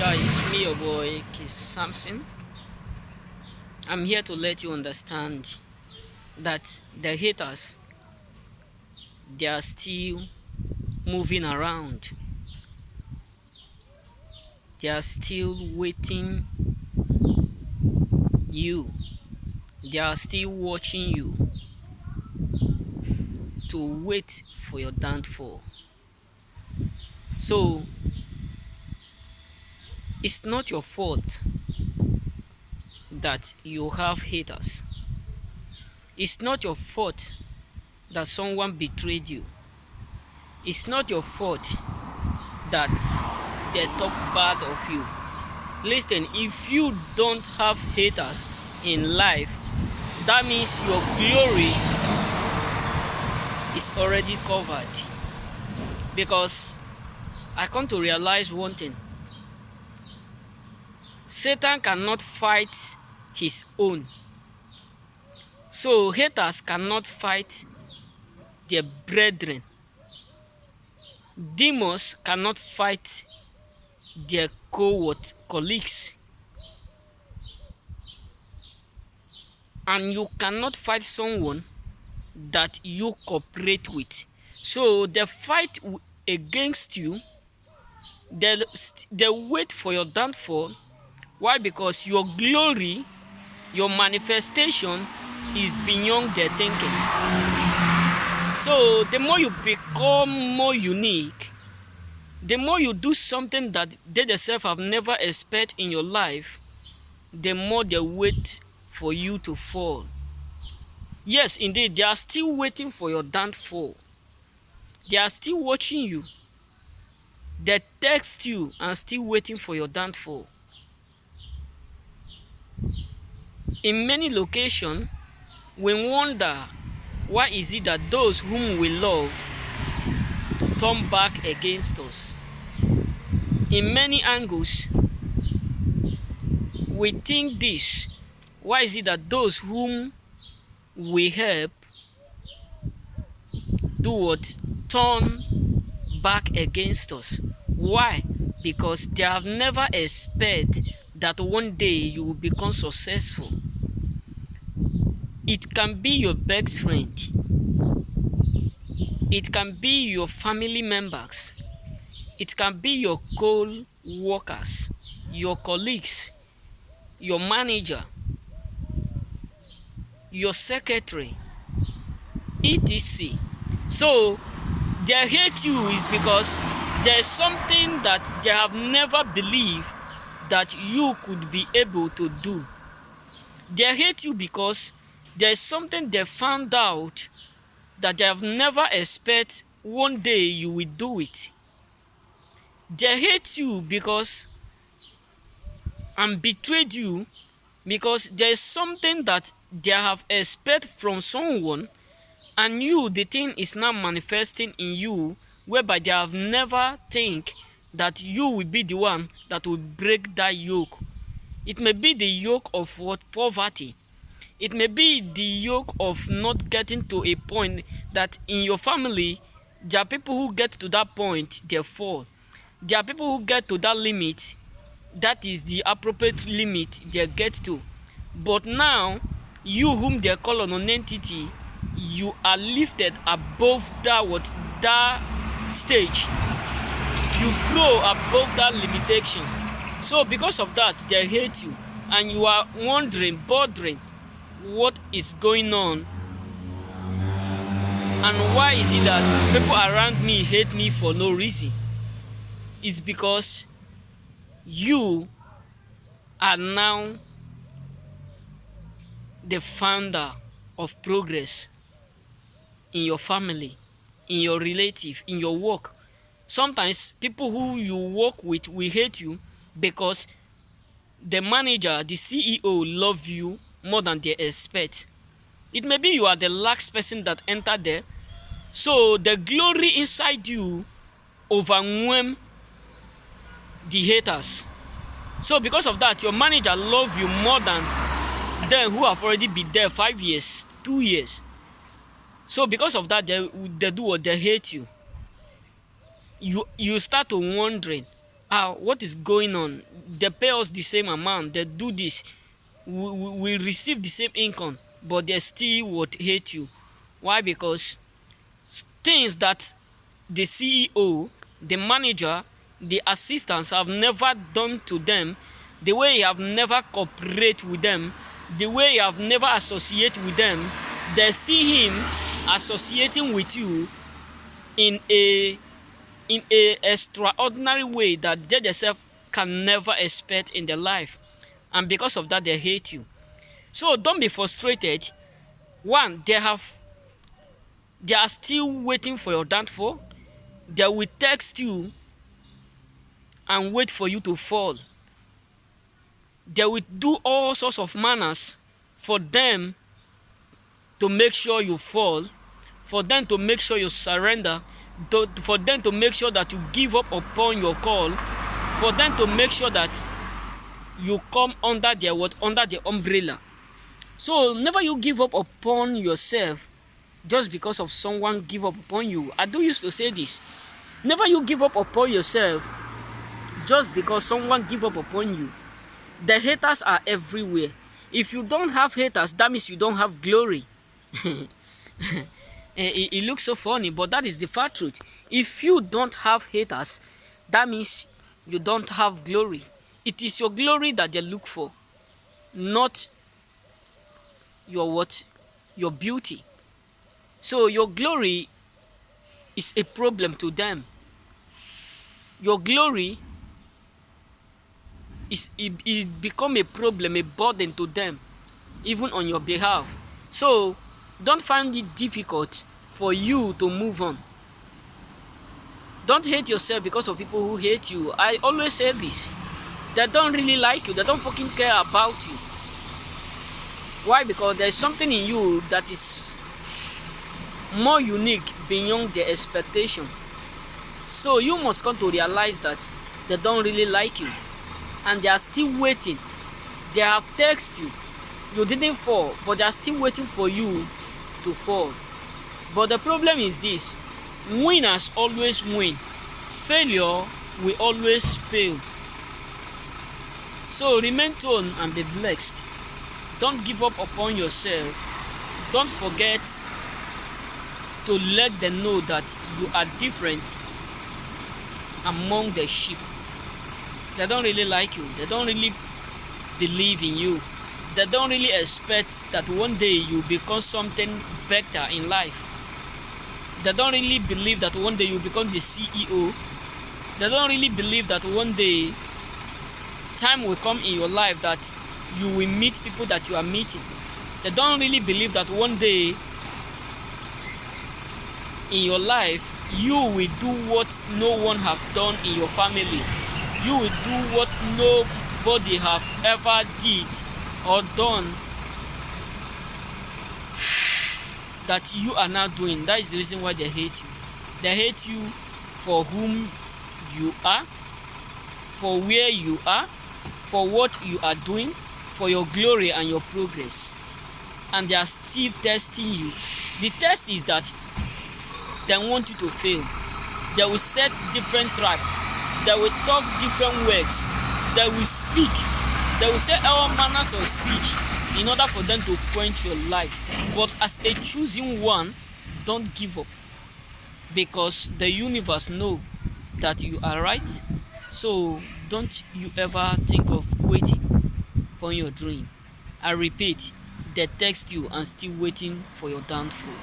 Yeah, it's me, your boy, Samson. I'm here to let you understand that the haters, they are still moving around. They are still waiting you. They are still watching you to wait for your downfall. So, it's not your fault that you have haters. It's not your fault that someone betrayed you. It's not your fault that they talk bad of you. Listen, if you don't have haters in life, that means your glory is already covered. Because I come to realize one thing: Satan cannot fight his own. So haters cannot fight their brethren. Demons cannot fight their colleagues. And you cannot fight someone that you cooperate with. So they fight against you. They wait for your downfall. Why? Because your glory, your manifestation is beyond their thinking. So the more you become more unique, the more you do something that they themselves have never expected in your life, the more they wait for you to fall. Yes, indeed, they are still waiting for your downfall. They are still watching you. They text you and still waiting for your downfall. In many locations, we wonder why is it that those whom we love turn back against us. In many angles, we think this: why is it that those whom we help do what? Turn back against us. Why? Because they have never expected that one day you will become successful. It can be your best friend. It can be your family members. It can be your co-workers, your colleagues, your manager, your secretary, etc. So they hate you is because there is something that they have never believed that you could be able to do. They hate you because there is something they found out that they have never expected one day you will do it. They hate you because and betrayed you because there is something that they have expected from someone, and you, the thing is now manifesting in you, whereby they have never think that you will be the one that will break that yoke. It may be the yoke of what? Poverty. It may be the yoke of not getting to a point that in your family, there are people who get to that point, they fall. There are people who get to that limit, that is the appropriate limit they get to. But now, you whom they call an entity, you are lifted above that stage. You grow above that limitation. So because of that, they hate you, and you are wondering, bothering, what is going on, and why is it that people around me hate me for no reason? It's because you are now the founder of progress in your family, in your relative, in your work. Sometimes people who you work with will hate you because the manager, the CEO love you more than they expect. It may be you are the last person that entered there, so the glory inside you overwhelm the haters. So because of that, your manager love you more than them who have already been there 5 years, 2 years. So because of that, they do what? They hate you. You start to wondering, What is going on? They pay us the same amount, they do this, we receive the same income, but they still would hate you. Why? Because things that the CEO, the manager, the assistants have never done to them, the way you have never cooperate with them, the way you have never associate with them, they see him associating with you in a extraordinary way that they themselves can never expect in their life, and because of that they hate you. So don't be frustrated. One, they are still waiting for your downfall. They will text you and wait for you to fall. They will do all sorts of manners for them to make sure you fall, for them to make sure you surrender, for them to make sure that you give up upon your call, for them to make sure that you come under their under the umbrella. So never you give up upon yourself just because of someone give up upon you. I do used to say this. Never you give up upon yourself just because someone give up upon you. The haters are everywhere. If you don't have haters, that means you don't have glory. It looks so funny, but that is the fact truth. If you don't have haters, that means you don't have glory. It is your glory that they look for, not your what? Your beauty. So your glory is a problem to them. Your glory it become a problem, a burden to them, even on your behalf. So don't find it difficult for you to move on. Don't hate yourself because of people who hate you. I always say this. They don't really like you. They don't fucking care about you. Why? Because there's something in you that is more unique beyond their expectation. So you must come to realize that they don't really like you, and they are still waiting. They have texted you. You didn't fall, but they are still waiting for you to fall. But the problem is this: winners always win. Failure will always fail. So remain tone and be blessed. Don't give up upon yourself. Don't forget to let them know that you are different among the sheep. They don't really like you. They don't really believe in you. They don't really expect that one day you become something better in life. They don't really believe that one day you become the CEO. They don't really believe that one day time will come in your life that you will meet people that you are meeting. They don't really believe that one day in your life you will do what no one have done in your family. You will do what nobody have ever did or done that you are now doing. That is the reason why they hate you. They hate you for whom you are, for where you are, for what you are doing, for your glory and your progress. And they are still testing you. The test is that they want you to fail. They will set different trap. They will talk different words. They will speak. They will say all manners of speech in order for them to quench your light. But as a choosing one, don't give up, because the universe know that you are right. So don't you ever think of quitting upon your dream. I repeat, they text you and still waiting for your downfall.